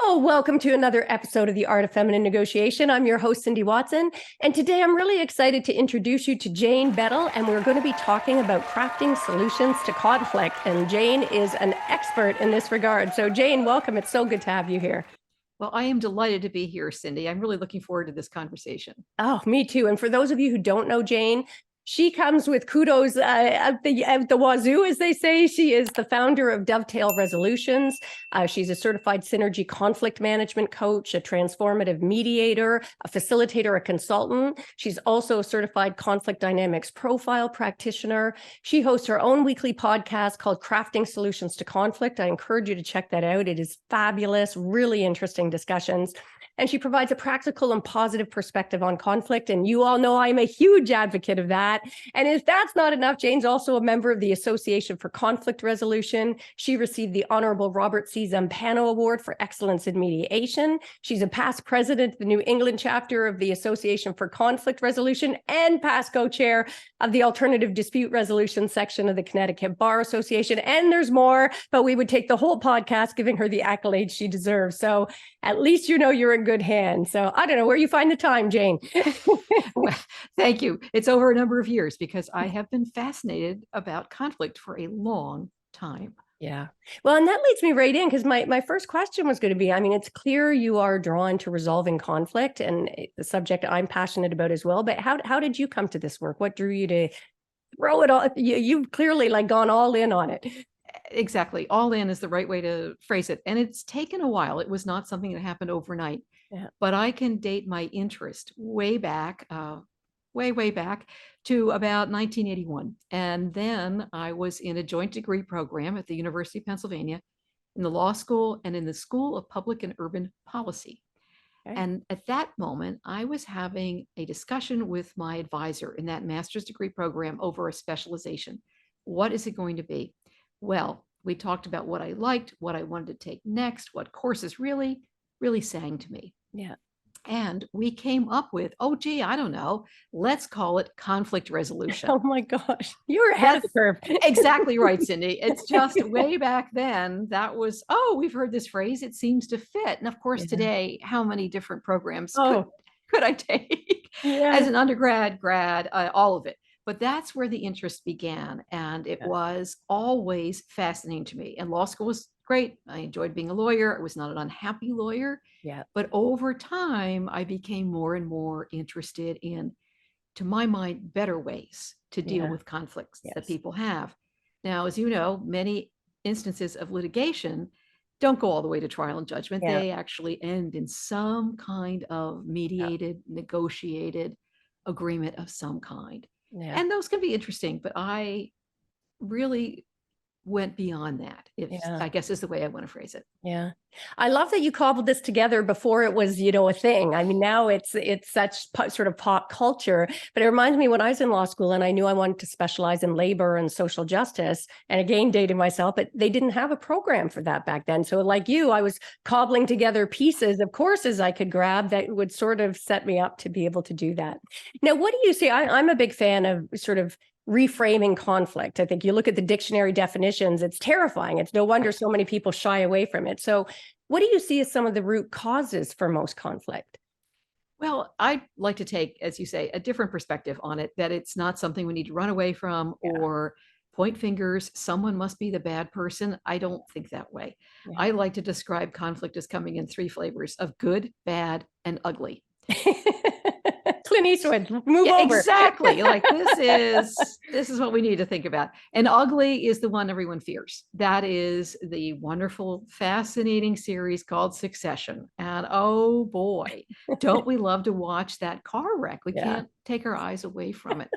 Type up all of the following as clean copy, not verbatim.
Oh, welcome to another episode of The Art of Feminine Negotiation. I'm your host, Cindy Watson. And today I'm really excited to introduce you to Jane Beddall, and we're going to be talking about crafting solutions to conflict. And Jane is an expert in this regard. So Jane, welcome. It's so good to have you here. Well, I am delighted to be here, Cindy. I'm really looking forward to this conversation. Oh, me too. And for those of you who don't know Jane, she comes with kudos at the wazoo, as they say. She is the founder of Dovetail Resolutions. She's a certified synergy conflict management coach, a transformative mediator, a facilitator, a consultant. She's also a certified conflict dynamics profile practitioner. She hosts her own weekly podcast called Crafting Solutions to Conflict. I encourage you to check that out. It is fabulous, really interesting discussions. And she provides a practical and positive perspective on conflict. And you all know I'm a huge advocate of that. And if that's not enough, Jane's also a member of the Association for Conflict Resolution. She received the Honorable Robert C. Zampano Award for Excellence in Mediation. She's a past president of the New England chapter of the Association for Conflict Resolution and past co-chair of the Alternative Dispute Resolution section of the Connecticut Bar Association. And there's more, but we would take the whole podcast giving her the accolades she deserves. So at least you know you're in good hands. So I don't know where you find the time, Jane. Well, thank you. It's over a number of years because I have been fascinated about conflict for a long time. Yeah. Well, and that leads me right in because my first question was going to be, I mean, it's clear you are drawn to resolving conflict and the subject I'm passionate about as well. But how did you come to this work? What drew you to throw it all? You've clearly gone all in on it. Exactly. All in is the right way to phrase it. And it's taken a while. It was not something that happened overnight. Yeah. But I can date my interest way back, way back to about 1981. And then I was in a joint degree program at the University of Pennsylvania in the law school and in the School of Public and Urban Policy. Okay. And at that moment, I was having a discussion with my advisor in that master's degree program over a specialization. What is it going to be? Well, we talked about what I liked, what I wanted to take next, what courses really sang to me. Yeah. And we came up with, oh, gee, I don't know, let's call it conflict resolution. Oh my gosh, you're ahead of the curve. Exactly right, Cindy. It's just way back then that was, oh, we've heard this phrase, it seems to fit. And of course, today, how many different programs could I take as an undergrad, grad, all of it. But that's where the interest began. And it was always fascinating to me. And law school was great. I enjoyed being a lawyer. I was not an unhappy lawyer. Yeah. But over time, I became more and more interested in, to my mind, better ways to deal with conflicts that people have. Now, as you know, many instances of litigation don't go all the way to trial and judgment. They actually end in some kind of mediated, negotiated agreement of some kind. And those can be interesting, but I really went beyond that, I guess is the way I want to phrase it. Yeah. I love that you cobbled this together before it was, a thing. I mean, now it's such sort of pop culture, but it reminds me when I was in law school and I knew I wanted to specialize in labor and social justice, and again, dating myself, but they didn't have a program for that back then. So like you, I was cobbling together pieces of courses I could grab that would sort of set me up to be able to do that. Now, what do you see? I'm a big fan of sort of reframing conflict. I think you look at the dictionary definitions, it's terrifying. It's no wonder so many people shy away from it. So what do you see as some of the root causes for most conflict? Well, I'd like to take, as you say, a different perspective on it, that it's not something we need to run away from or point fingers. Someone must be the bad person. I don't think that way. I like to describe conflict as coming in three flavors of good, bad, and ugly. Clint Eastwood, move over. Exactly. Like this is what we need to think about. And ugly is the one everyone fears. That is the wonderful, fascinating series called Succession. And oh boy, don't we love to watch that car wreck? We can't take our eyes away from it.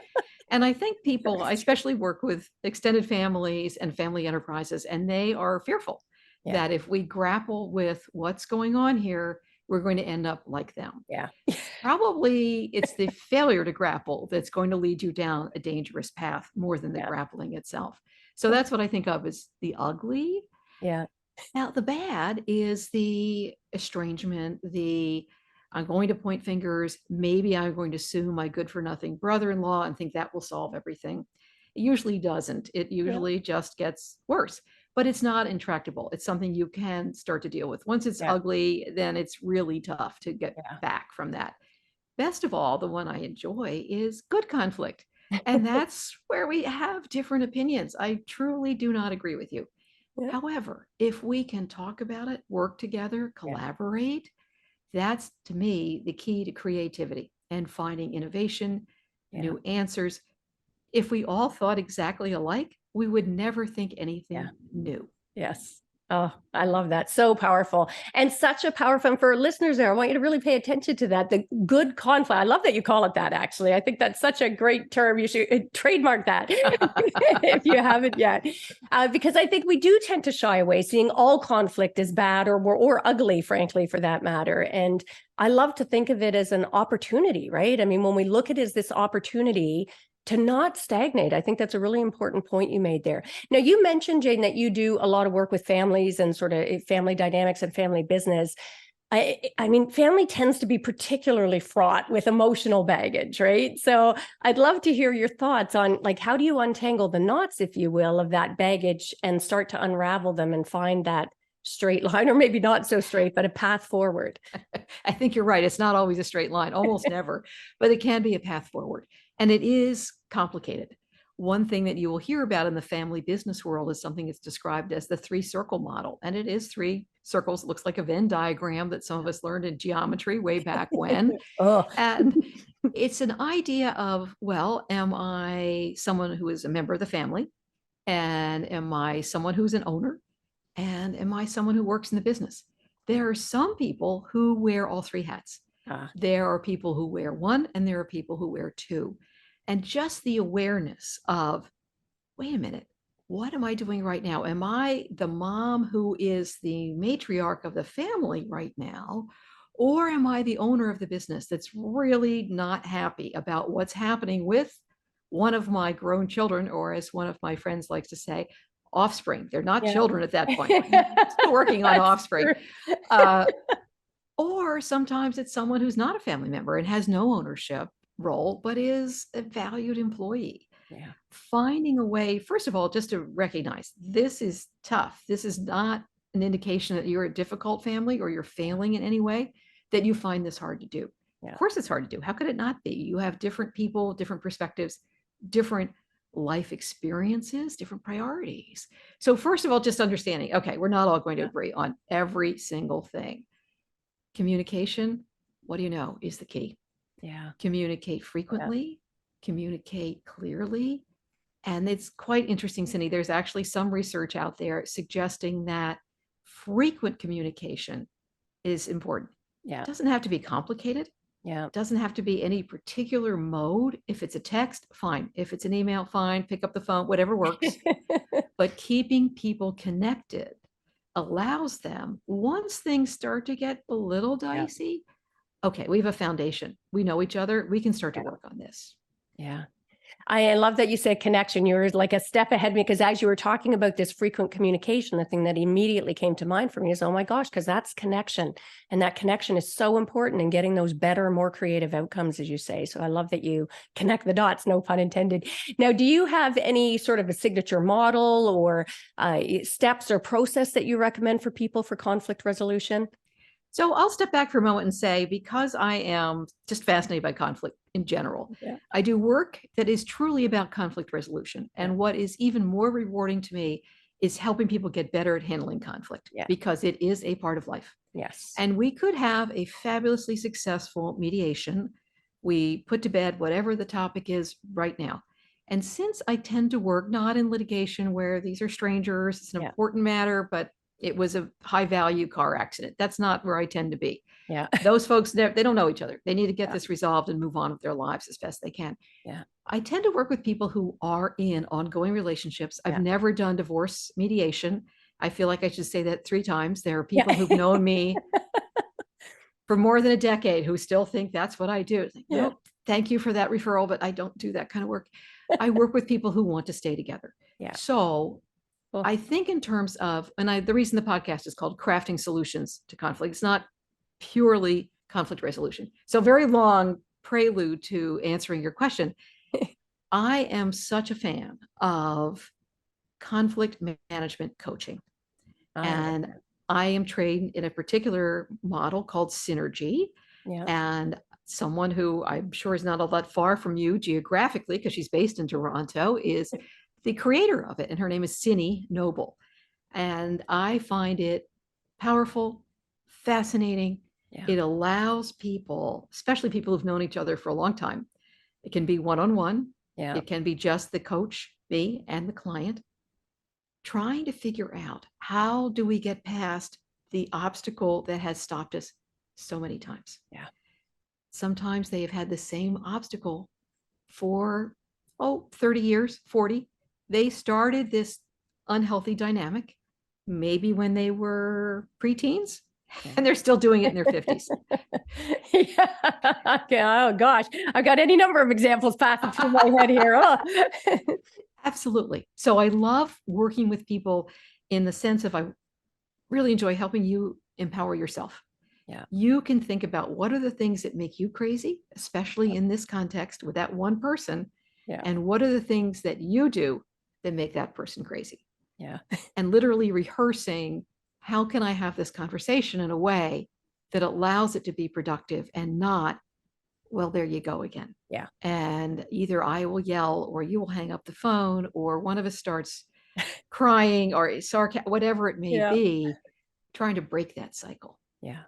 And I think people, I especially work with extended families and family enterprises, and they are fearful that if we grapple with what's going on here, we're going to end up like them. Yeah. Probably it's the failure to grapple that's going to lead you down a dangerous path more than the grappling itself. So that's what I think of as the ugly. Yeah. Now, the bad is the estrangement, I'm going to point fingers. Maybe I'm going to sue my good for nothing brother-in-law and think that will solve everything. It usually doesn't. It usually just gets worse. but it's not intractable. It's something you can start to deal with. Once it's ugly, then it's really tough to get back from that. Best of all, the one I enjoy is good conflict. And that's where we have different opinions. I truly do not agree with you. However, if we can talk about it, work together, collaborate, that's to me the key to creativity and finding innovation, new answers. If we all thought exactly alike, we would never think anything new. Yes. Oh, I love that. So powerful, and such a powerful, for listeners there, I want you to really pay attention to that. The good conflict. I love that you call it that, actually. I think that's such a great term. You should trademark that if you haven't yet, because I think we do tend to shy away, seeing all conflict as bad or ugly, frankly, for that matter. And I love to think of it as an opportunity, right? I mean, when we look at it as this opportunity to not stagnate. I think that's a really important point you made there. Now, you mentioned, Jane, that you do a lot of work with families and sort of family dynamics and family business. I mean, family tends to be particularly fraught with emotional baggage, right? So I'd love to hear your thoughts on, like, how do you untangle the knots, if you will, of that baggage and start to unravel them and find that straight line, or maybe not so straight, but a path forward? I think you're right. It's not always a straight line, almost never, but it can be a path forward. And it is complicated. One thing that you will hear about in the family business world is something that's described as the 3-circle model. And it is 3 circles. It looks like a Venn diagram that some of us learned in geometry way back when. And it's an idea of, well, am I someone who is a member of the family? And am I someone who's an owner? And am I someone who works in the business? There are some people who wear all 3 hats. There are people who wear 1, and there are people who wear 2. And just the awareness of, wait a minute, what am I doing right now? Am I the mom who is the matriarch of the family right now? Or am I the owner of the business that's really not happy about what's happening with one of my grown children, or as one of my friends likes to say, offspring? They're not children at that point. Still working on offspring. Or sometimes it's someone who's not a family member and has no ownership role, but is a valued employee. Finding a way, first of all, just to recognize this is tough. This is not an indication that you're a difficult family or you're failing in any way, that you find this hard to do. Of course it's hard to do. How could it not be? You have different people, different perspectives, different life experiences, different priorities. So first of all, just understanding, okay, we're not all going to agree on every single thing. Communication, what do you know, is the key. Communicate frequently, communicate clearly. And it's quite interesting, Cindy, there's actually some research out there suggesting that frequent communication is important. It doesn't have to be complicated. It doesn't have to be any particular mode. If it's a text, fine. If it's an email, fine. Pick up the phone, whatever works. But keeping people connected allows them, once things start to get a little dicey, okay, we have a foundation. We know each other. We can start to work on this. I love that you said connection. You were like a step ahead of me, because as you were talking about this frequent communication, the thing that immediately came to mind for me is, oh my gosh, because that's connection. And that connection is so important in getting those better, more creative outcomes, as you say. So I love that you connect the dots, no pun intended. Now, do you have any sort of a signature model or steps or process that you recommend for people for conflict resolution? So I'll step back for a moment and say, because I am just fascinated by conflict in general, I do work that is truly about conflict resolution. And what is even more rewarding to me is helping people get better at handling conflict, because it is a part of life. And we could have a fabulously successful mediation. We put to bed whatever the topic is right now. And since I tend to work not in litigation where these are strangers, it's an important matter, but it was a high value car accident. That's not where I tend to be. Those folks, they don't know each other. They need to get this resolved and move on with their lives as best they can. I tend to work with people who are in ongoing relationships. I've never done divorce mediation. I feel like I should say that 3 times. There are people who've known me for more than a decade who still think that's what I do. Like, nope, thank you for that referral, but I don't do that kind of work. I work with people who want to stay together. So I think in terms of, and the reason the podcast is called Crafting Solutions to Conflict, it's not purely conflict resolution. So very long prelude to answering your question. I am such a fan of conflict management coaching. I And I am trained in a particular model called synergy. Yeah. And someone who I'm sure is not all that far from you geographically, because she's based in Toronto, is the creator of it. And her name is Cindy Noble. And I find it powerful, fascinating. Yeah. It allows people, especially people who've known each other for a long time, it can be one-on-one. Yeah. It can be just the coach, me, and the client, trying to figure out how do we get past the obstacle that has stopped us so many times. Yeah. Sometimes they have had the same obstacle for 30 years, 40. They started this unhealthy dynamic maybe when they were preteens, and they're still doing it in their 50s. Yeah. Okay. Oh gosh, I've got any number of examples passing through my head here. Oh. Absolutely. So I love working with people in the sense of I really enjoy helping you empower yourself. Yeah. You can think about what are the things that make you crazy, especially in this context with that one person, Yeah. and what are the things that you do that make that person crazy. Yeah. And literally rehearsing, how can I have this conversation in a way that allows it to be productive and not, well, there you go again. Yeah. And either I will yell or you will hang up the phone or one of us starts crying or sarcasm, whatever it may be, trying to break that cycle. Yeah.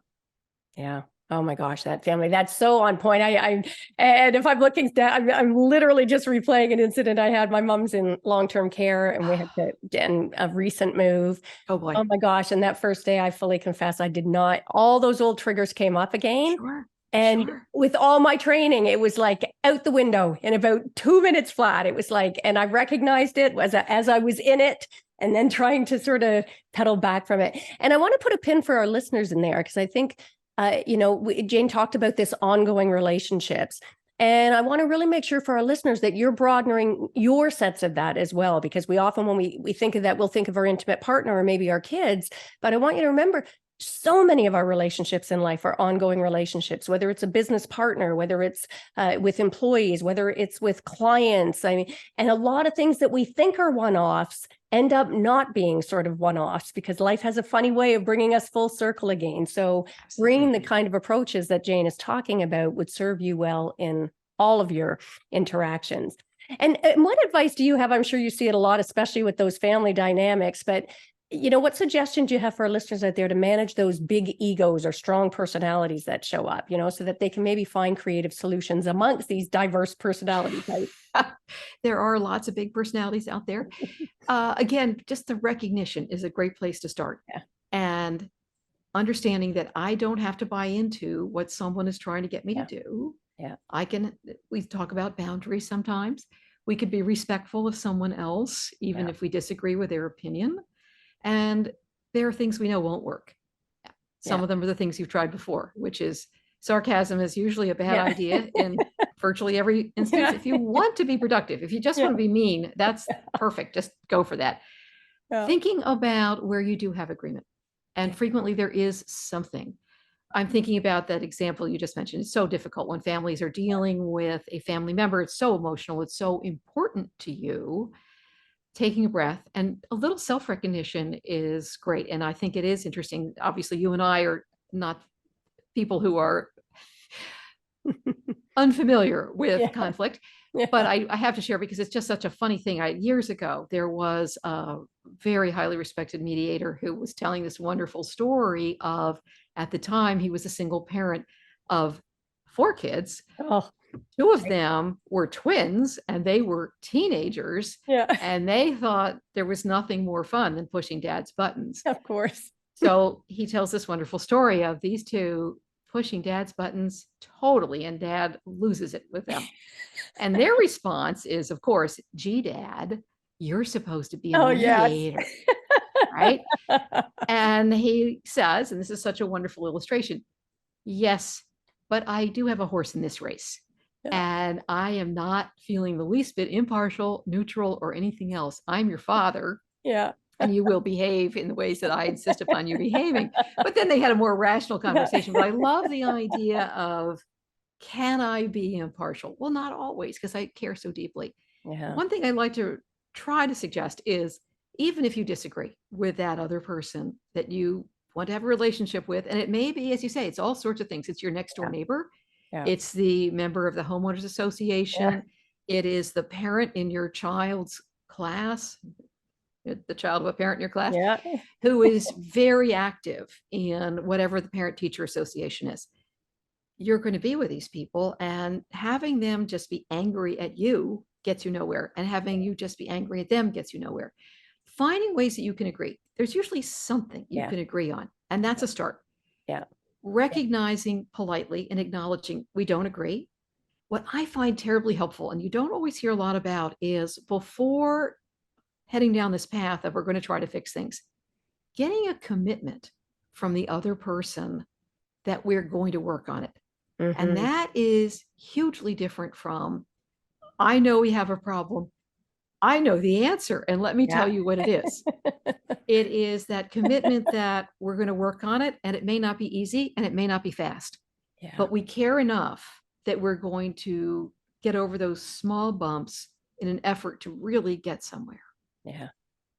Yeah. Oh my gosh, that family, that's so on point. And if I'm looking down, I'm literally just replaying an incident I had. My mom's in long-term care and we had and a recent move. Oh boy. Oh my gosh. And that first day, I fully confess, I did not, all those old triggers came up again. Sure. And with all my training, it was like out the window in about 2 minutes flat. It was like, and I recognized it as I was in it and then trying to sort of pedal back from it. And I want to put a pin for our listeners in there because I think, Jane talked about this ongoing relationships. And I want to really make sure for our listeners that you're broadening your sense of that as well, because we often, when we think of that, we'll think of our intimate partner or maybe our kids. But I want you to remember, so many of our relationships in life are ongoing relationships, whether it's a business partner, whether it's with employees, whether it's with clients. I mean, and a lot of things that we think are one-offs end up not being sort of one-offs because life has a funny way of bringing us full circle again. So bringing the kind of approaches that Jane is talking about would serve you well in all of your interactions. And what advice do you have? I'm sure you see it a lot, especially with those family dynamics, but what suggestions do you have for our listeners out there to manage those big egos or strong personalities that show up, so that they can maybe find creative solutions amongst these diverse personality types? There are lots of big personalities out there. Again, just the recognition is a great place to start. Yeah. And understanding that I don't have to buy into what someone is trying to get me to do. Yeah. We talk about boundaries sometimes. We could be respectful of someone else, even if we disagree with their opinion. And there are things we know won't work. Some of them are the things you've tried before, which is sarcasm is usually a bad idea in virtually every instance. If you want to be productive, if you just want to be mean, that's perfect. Just go for that. Thinking about where you do have agreement. And frequently there is something. I'm thinking about that example you just mentioned. It's so difficult when families are dealing with a family member. It's so emotional. It's so important to you. Taking a breath and a little self-recognition is great. And I think it is interesting. Obviously, you and I are not people who are unfamiliar with conflict, but I have to share because it's just such a funny thing. Years ago, there was a very highly respected mediator who was telling this wonderful story of, at the time, he was a single parent of 4 kids. Oh. 2 of them were twins and they were teenagers. And they thought there was nothing more fun than pushing dad's buttons. Of course. So he tells this wonderful story of these 2 pushing dad's buttons totally, and dad loses it with them. And their response is, of course, gee, dad, you're supposed to be a mediator. Right? And he says, and this is such a wonderful illustration, yes, but I do have a horse in this race. And I am not feeling the least bit impartial, neutral, or anything else. I'm your father. And you will behave in the ways that I insist upon you behaving. But then they had a more rational conversation. But I love the idea of, can I be impartial? Well, not always, because I care so deeply. One thing I'd like to try to suggest is even if you disagree with that other person that you want to have a relationship with. And it may be, as you say, it's all sorts of things. It's your next door neighbor. Yeah. It's the member of the homeowners association. It is the parent in your child's class, the child of a parent in your class, who is very active in whatever the parent teacher association is. You're going to be with these people, and having them just be angry at you gets you nowhere. And having you just be angry at them gets you nowhere. Finding ways that you can agree. There's usually something you can agree on, and that's a start. Recognizing politely and acknowledging we don't agree. What I find terribly helpful, and you don't always hear a lot about, is before heading down this path of we're going to try to fix things, getting a commitment from the other person that we're going to work on it. And that is hugely different from, I know we have a problem. I know the answer, and let me tell you what it is. It is that commitment that we're going to work on it, and it may not be easy and it may not be fast, but we care enough that we're going to get over those small bumps in an effort to really get somewhere. Yeah.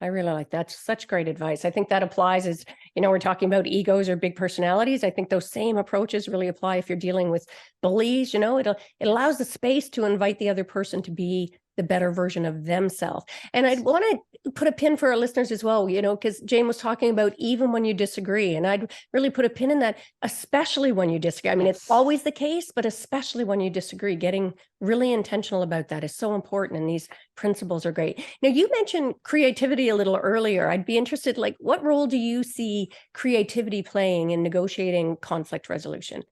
I really like that. Such great advice. I think that applies as, we're talking about egos or big personalities. I think those same approaches really apply if you're dealing with bullies. It allows the space to invite the other person to be the better version of themselves. And I'd want to put a pin for our listeners as well, because Jane was talking about even when you disagree. And I'd really put a pin in that, especially when you disagree. I mean, it's always the case, but especially when you disagree, getting really intentional about that is so important. And these principles are great. Now, you mentioned creativity a little earlier. I'd be interested, what role do you see creativity playing in negotiating conflict resolution?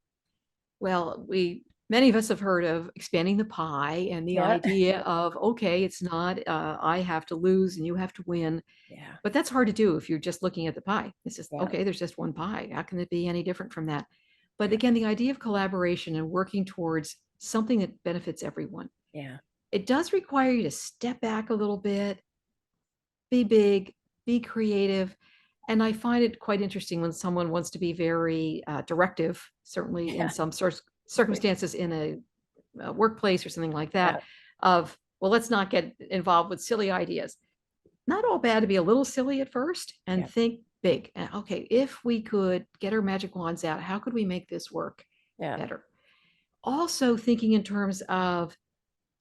Well, many of us have heard of expanding the pie and the idea of, okay, it's not, I have to lose and you have to win. But that's hard to do if you're just looking at the pie. It's just, okay, there's just one pie. How can it be any different from that? But again, the idea of collaboration and working towards something that benefits everyone. It does require you to step back a little bit, be big, be creative. And I find it quite interesting when someone wants to be very directive, certainly in some circumstances in a workplace or something like that, of, well, let's not get involved with silly ideas. Not all bad to be a little silly at first and think big. Okay, if we could get our magic wands out, how could we make this work better? Also thinking in terms of,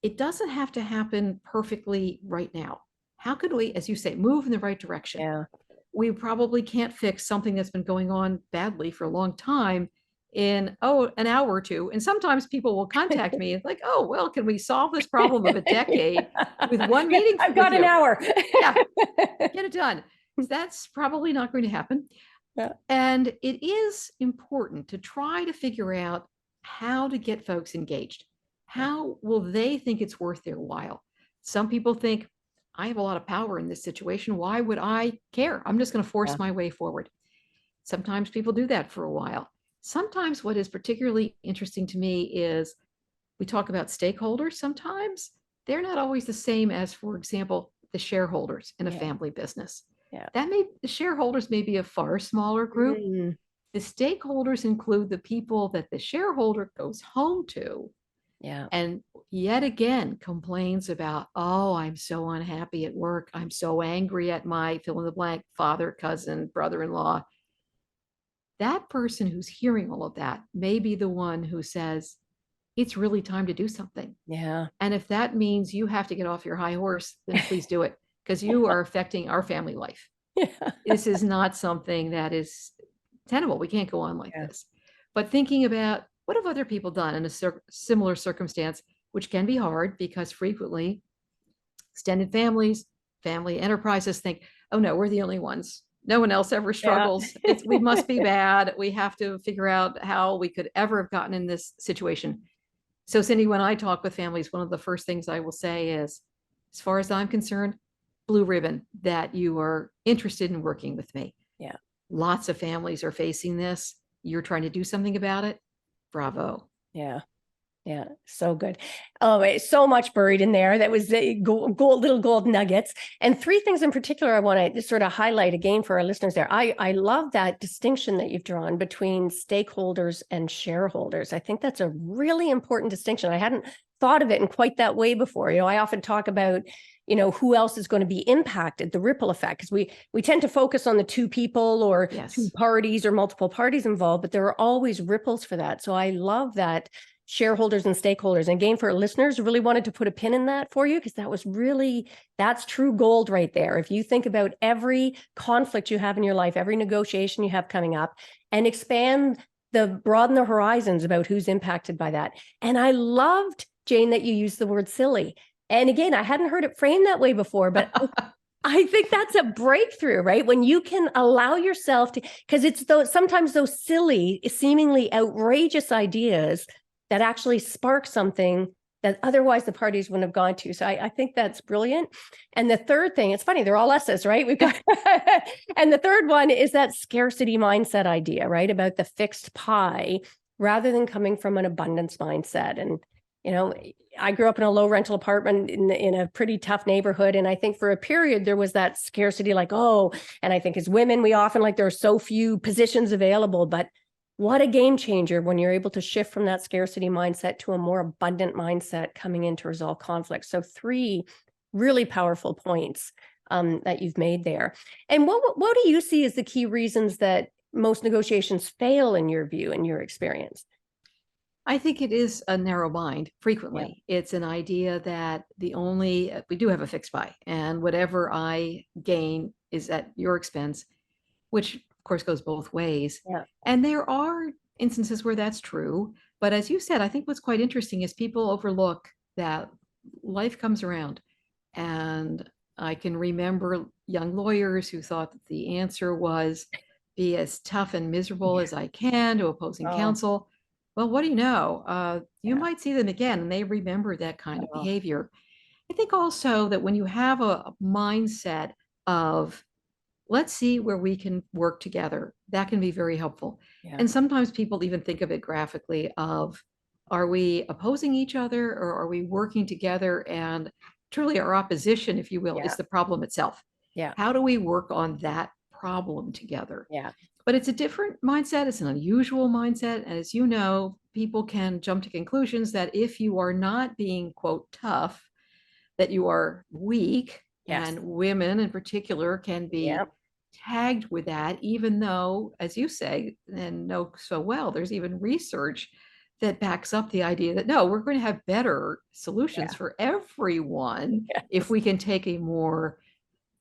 it doesn't have to happen perfectly right now. How could we, as you say, move in the right direction? We probably can't fix something that's been going on badly for a long time in, an hour or two. And sometimes people will contact me like, oh, well, can we solve this problem of a decade with one meeting? I've got an hour. Get it done. That's probably not going to happen. And it is important to try to figure out how to get folks engaged. How will they think it's worth their while? Some people think, I have a lot of power in this situation. Why would I care? I'm just going to force my way forward. Sometimes people do that for a while. Sometimes what is particularly interesting to me is we talk about stakeholders. Sometimes they're not always the same as, for example, the shareholders in a family business. The shareholders may be a far smaller group. The stakeholders include the people that the shareholder goes home to. And yet again, complains about, oh, I'm so unhappy at work. I'm so angry at my fill in the blank father, cousin, brother-in-law. That person who's hearing all of that may be the one who says, it's really time to do something. And if that means you have to get off your high horse, then please do it, because you are affecting our family life. This is not something that is tenable. We can't go on like this. But thinking about, what have other people done in a similar circumstance, which can be hard because frequently extended families, family enterprises think, oh no, we're the only ones. No one else ever struggles. We must be bad. We have to figure out how we could ever have gotten in this situation. So Cindy, when I talk with families, one of the first things I will say is, as far as I'm concerned, blue ribbon that you are interested in working with me. Lots of families are facing this. You're trying to do something about it. Bravo. So good. Oh, so much buried in there. That was the little gold nuggets. And three things in particular I want to sort of highlight again for our listeners there. I love that distinction that you've drawn between stakeholders and shareholders. I think that's a really important distinction. I hadn't thought of it in quite that way before. I often talk about who else is going to be impacted, the ripple effect. Because we tend to focus on the two people or two parties or multiple parties involved, but there are always ripples for that. So I love that shareholders and stakeholders. And again, for listeners, really wanted to put a pin in that for you, because that's true gold right there. If you think about every conflict you have in your life, every negotiation you have coming up, and broaden the horizons about who's impacted by that. And I loved, Jane, that you used the word silly. And again, I hadn't heard it framed that way before, but I think that's a breakthrough, right? When you can allow yourself to, because it's sometimes those silly, seemingly outrageous ideas that actually spark something that otherwise the parties wouldn't have gone to. So I think that's brilliant. And the third thing, it's funny, they're all S's, right? We've got, and the third one is that scarcity mindset idea, right? About the fixed pie, rather than coming from an abundance mindset. And, I grew up in a low rental apartment in a pretty tough neighborhood. And I think for a period, there was that scarcity, and I think as women, we often there are so few positions available, but what a game changer when you're able to shift from that scarcity mindset to a more abundant mindset coming in to resolve conflict. So 3 really powerful points that you've made there. And what do you see as the key reasons that most negotiations fail in your view, in your experience? I think it is a narrow mind frequently. Yeah. It's an idea that we do have a fixed pie, and whatever I gain is at your expense, which of course goes both ways. Yeah. And there are instances where that's true. But as you said, I think what's quite interesting is people overlook that life comes around. And I can remember young lawyers who thought that the answer was be as tough and miserable as I can to opposing counsel. Well, what do you know? You might see them again and they remember that kind of behavior. I think also that when you have a mindset of, let's see where we can work together, that can be very helpful. Yeah. And sometimes people even think of it graphically of, are we opposing each other or are we working together? And truly our opposition, if you will, is the problem itself. Yeah. How do we work on that problem together? Yeah. But it's a different mindset. It's an unusual mindset. And as you know, people can jump to conclusions that if you are not being, quote, tough, that you are weak. Yes. And women in particular can be tagged with that, even though, as you say, and know so well, there's even research that backs up the idea that, no, we're going to have better solutions for everyone if we can take a more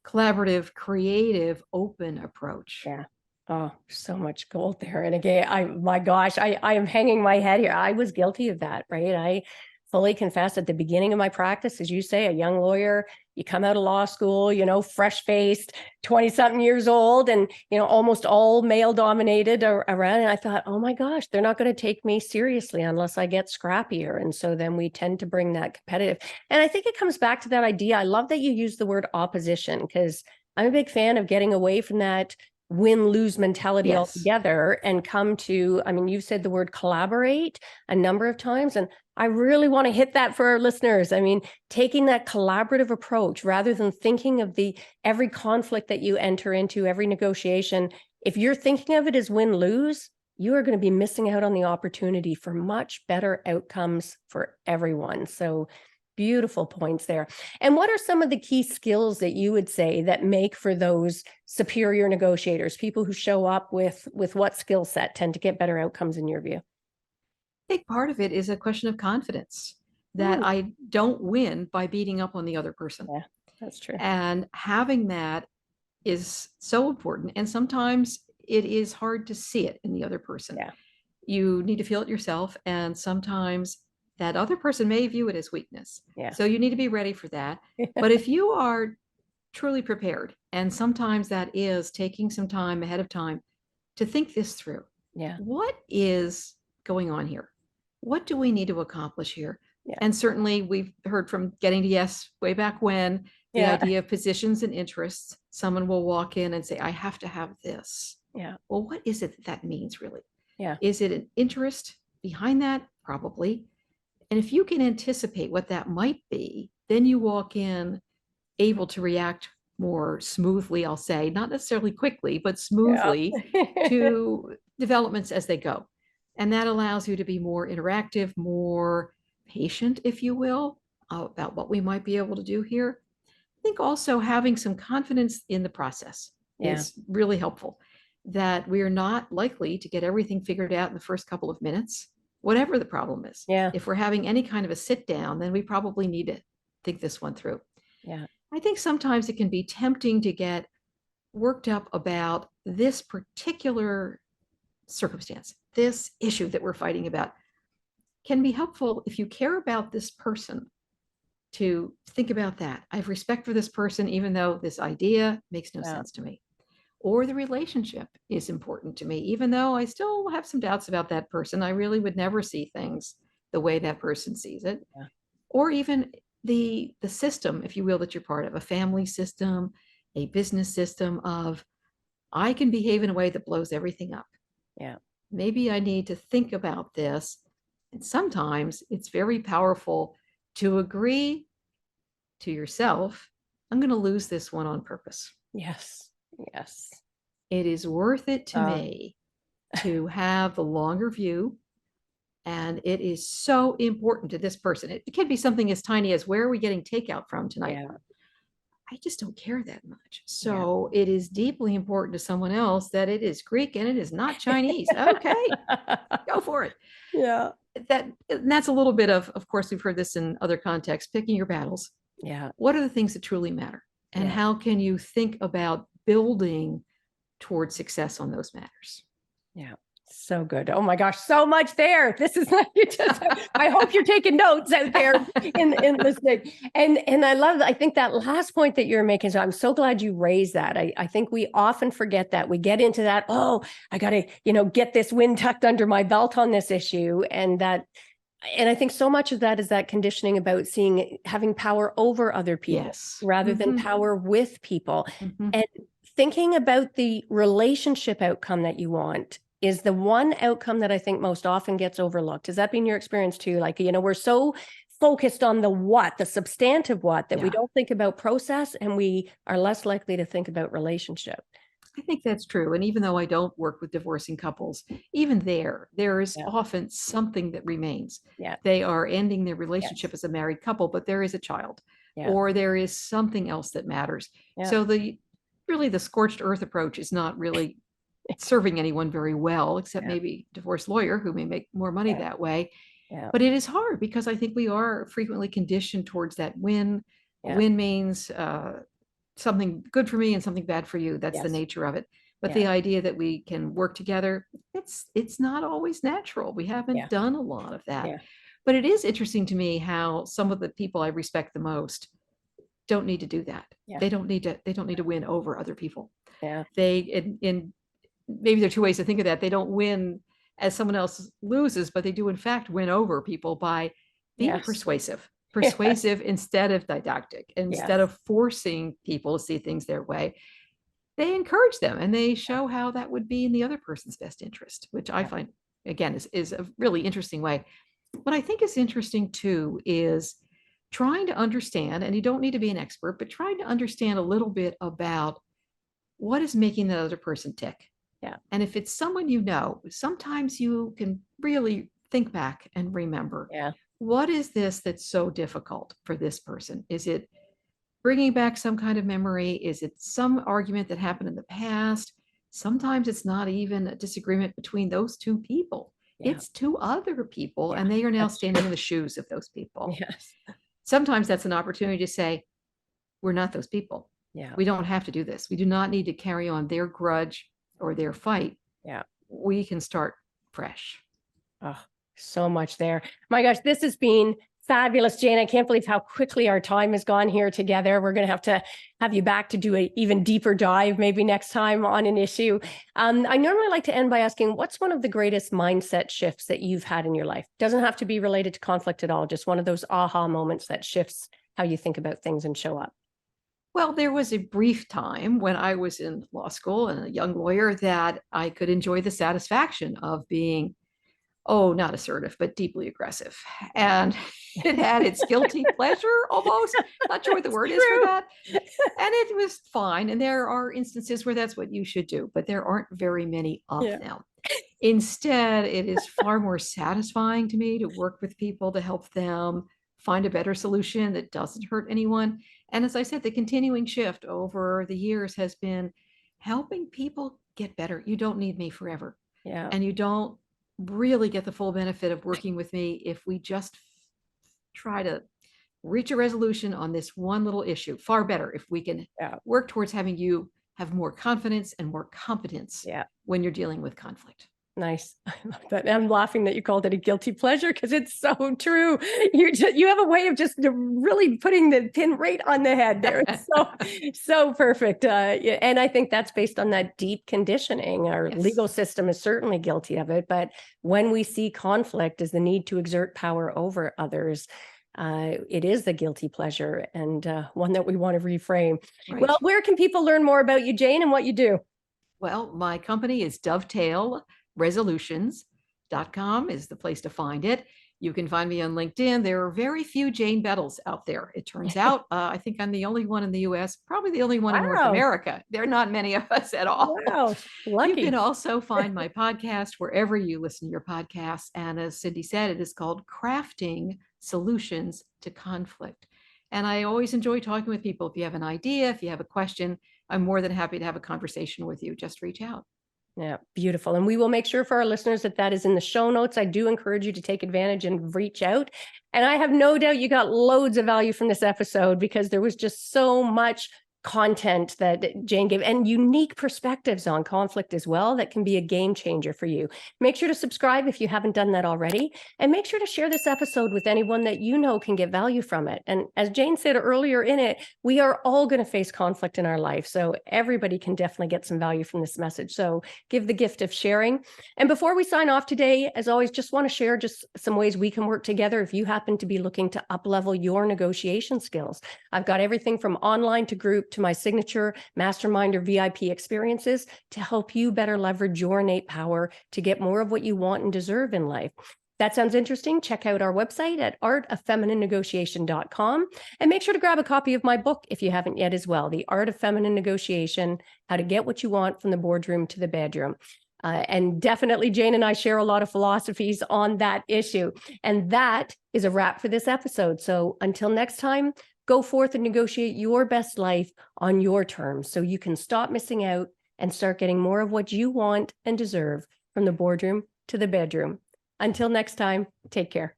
collaborative, creative, open approach. Yeah. Oh, so much gold there. And again, my gosh, I am hanging my head here. I was guilty of that, right? I fully confess at the beginning of my practice, as you say, a young lawyer, you come out of law school, fresh-faced, 20-something years old, and, almost all male-dominated around. And I thought, oh my gosh, they're not going to take me seriously unless I get scrappier. And so then we tend to bring that competitive. And I think it comes back to that idea. I love that you use the word opposition, because I'm a big fan of getting away from that win-lose mentality altogether and come to, you've said the word collaborate a number of times, and I really want to hit that for our listeners. Taking that collaborative approach rather than thinking of every conflict that you enter into, every negotiation. If you're thinking of it as win-lose, you are going to be missing out on the opportunity for much better outcomes for everyone. So beautiful points there. And what are some of the key skills that you would say that make for those superior negotiators, people who show up with what skill set tend to get better outcomes in your view? I think part of it is a question of confidence that I don't win by beating up on the other person. Yeah, that's true. And having that is so important. And sometimes it is hard to see it in the other person. Yeah. You need to feel it yourself. And sometimes that other person may view it as weakness. Yeah. So you need to be ready for that. But if you are truly prepared, and sometimes that is taking some time ahead of time to think this through. Yeah. What is going on here? What do we need to accomplish here? Yeah. And certainly we've heard from Getting to Yes way back when, the idea of positions and interests. Someone will walk in and say, I have to have this. Yeah. Well, what is it that means really? Yeah. Is it an interest behind that? Probably. And if you can anticipate what that might be, then you walk in able to react more smoothly, I'll say, not necessarily quickly, but smoothly to developments as they go. And that allows you to be more interactive, more patient, if you will, about what we might be able to do here. think also having some confidence in the process is really helpful, that we are not likely to get everything figured out in the first couple of minutes, whatever the problem is. If we're having any kind of a sit down, then we probably need to think this one through. I think sometimes it can be tempting to get worked up about this particular circumstance, this issue that we're fighting about. Can be helpful if you care about this person to think about that. I have respect for this person, even though this idea makes no sense to me. Or the relationship is important to me, even though I still have some doubts about that person. I really would never see things the way that person sees it. Or even the system, if you will, that you're part of, a family system, a business system of, I can behave in a way that blows everything up. Maybe I need to think about this. And sometimes it's very powerful to agree to yourself, I'm going to lose this one on purpose. Yes. It is worth it to me to have the longer view. And it is so important to this person. It can be something as tiny as, where are we getting takeout from tonight? I just don't care that much. So it is deeply important to someone else that it is Greek and it is not Chinese. Okay, go for it. That's a little bit of course, we've heard this in other contexts, picking your battles. What are the things that truly matter? And how can you think about building towards success on those matters? So good. Oh my gosh, so much there. This is like, you just, I hope you're taking notes out there in listening. And I think that last point that you're making, so I'm so glad you raised that. I think we often forget that. We get into that, oh, I got to, get this wind tucked under my belt on this issue. And I think so much of that is that conditioning about having power over other people rather than power with people. And thinking about the relationship outcome that you want is the one outcome that I think most often gets overlooked. Has that been your experience too? Like, we're so focused on the substantive what, that we don't think about process, and we are less likely to think about relationship. I think that's true. And even though I don't work with divorcing couples, even there is often something that remains. They are ending their relationship as a married couple, but there is a child, or there is something else that matters. So the scorched earth approach is not really serving anyone very well, except maybe divorce lawyer who may make more money that way. But it is hard because I think we are frequently conditioned towards that win. Win means something good for me and something bad for you. That's the nature of it. But the idea that we can work together, it's not always natural. We haven't done a lot of that. But it is interesting to me how some of the people I respect the most don't need to do that. They don't need to win over other people. Maybe there are two ways to think of that. They don't win as someone else loses, but they do in fact win over people by being persuasive instead of didactic, instead of forcing people to see things their way. They encourage them and they show how that would be in the other person's best interest, which I find, again, is a really interesting way. What I think is interesting too is trying to understand, and you don't need to be an expert, but trying to understand a little bit about what is making the other person tick. And if it's someone sometimes you can really think back and remember, what is this that's so difficult for this person? Is it bringing back some kind of memory? Is it some argument that happened in the past? Sometimes it's not even a disagreement between those two people. It's two other people, and they are now standing in the shoes of those people. Sometimes that's an opportunity to say, we're not those people. We don't have to do this. We do not need to carry on their grudge or their fight. We can start fresh. Oh, so much there. My gosh, this has been fabulous, Jane. I can't believe how quickly our time has gone here together. We're going to have you back to do an even deeper dive maybe next time on an issue. I normally like to end by asking, what's one of the greatest mindset shifts that you've had in your life? Doesn't have to be related to conflict at all. Just one of those aha moments that shifts how you think about things and show up. Well, there was a brief time when I was in law school and a young lawyer that I could enjoy the satisfaction of being, not assertive, but deeply aggressive. And it had its guilty pleasure almost. Not sure what the word is for that. And it was fine. And there are instances where that's what you should do, but there aren't very many of them. Instead, it is far more satisfying to me to work with people to help them find a better solution that doesn't hurt anyone. And as I said, the continuing shift over the years has been helping people get better. You don't need me forever. Yeah. And you don't really get the full benefit of working with me if we just try to reach a resolution on this one little issue. Far better if we can work towards having you have more confidence and more competence when you're dealing with conflict. Nice. I love that. And I'm laughing that you called it a guilty pleasure because it's so true. You have a way of just really putting the pin right on the head there. It's so perfect. And I think that's based on that deep conditioning. Our legal system is certainly guilty of it. But when we see conflict as the need to exert power over others, it is the guilty pleasure, and one that we want to reframe. Right. Well, where can people learn more about you, Jane, and what you do? Well, my company is Dovetail Resolutions.com is the place to find it. You can find me on LinkedIn. There are very few Jane Beddalls out there. It turns out, I think I'm the only one in the US, probably the only one in North America. There are not many of us at all. Wow, lucky. You can also find my podcast wherever you listen to your podcasts. And as Cindy said, it is called Crafting Solutions to Conflict. And I always enjoy talking with people. If you have an idea, if you have a question, I'm more than happy to have a conversation with you. Just reach out. Yeah, beautiful. And we will make sure for our listeners that that is in the show notes. I do encourage you to take advantage and reach out. And I have no doubt you got loads of value from this episode because there was just so much content that Jane gave and unique perspectives on conflict as well that can be a game changer for you. Make sure to subscribe if you haven't done that already, and make sure to share this episode with anyone that you know can get value from it. And as Jane said earlier in it, we are all going to face conflict in our life, so everybody can definitely get some value from this message. So give the gift of sharing. And before we sign off today, as always, just want to share just some ways we can work together if you happen to be looking to up-level your negotiation skills. I've got everything from online to group to my signature mastermind or VIP experiences to help you better leverage your innate power to get more of what you want and deserve in life. That sounds interesting. Check out our website at artoffemininenegotiation.com and make sure to grab a copy of my book if you haven't yet as well, The Art of Feminine Negotiation, How to Get What You Want from the Boardroom to the Bedroom. And definitely Jane and I share a lot of philosophies on that issue. And that is a wrap for this episode. So until next time, go forth and negotiate your best life on your terms so you can stop missing out and start getting more of what you want and deserve from the boardroom to the bedroom. Until next time, take care.